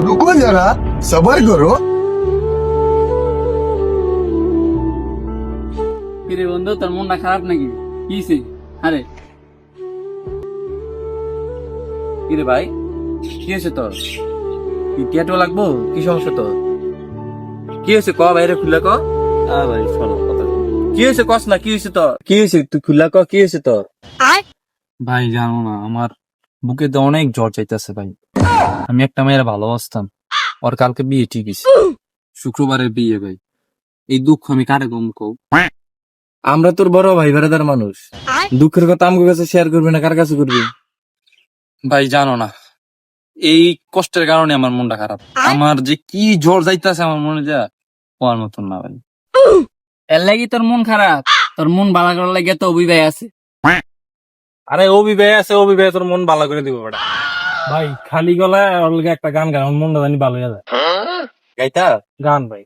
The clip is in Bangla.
रुको जरा सबर करो। কিরে বন্ধু, তোর মনটা খারাপ নাকি? কিছে? আরে কিরে ভাই, কি হয়েছে তোর? কি কেটো লাগবো? কি সমস্যা তোর? কি হয়েছে ক বাইরে খুলে ক। ভাই শোনো কথা, কি হয়েছে কস না, কি হয়েছে তোর? কি হয়েছে তুই খুলে ক, কি হয়েছে তোর? ভাই জানো না, আমার বুকে তো অনেক জ্বর চাইতেছে ভাই। আমি একটা মেয়ের ভালোবাসতাম, ওর কালকে বিয়ে ঠিক আছে, শুক্রবারের বিয়ে ভাই। এই দুঃখ আমি কারে কম কও? আমরা তোর বড় ভাই বেড়াদার মানুষ, দুঃখের কথা আমার কাছে শেয়ার করবি না কার কাছে করবি? ভাই জানো না, এই কষ্টের কারণে আমার মনটা খারাপ। আমার যে কি জ্বর যাইতেছে আমার মনে, যা হওয়ার মতন না ভাই। এর লাগি তোর মন খারাপ? তোর মন ভালো করার লাগে তো অভিভাই আছে। আরে ও বিবে আছে, ও বিবে তোর মন ভালো করে দিব বেটা। ভাই খালি গলায় ওর লগে একটা গান গান, আমার মনটা জানি ভালো হয়ে যায়। গাইতা গান ভাই।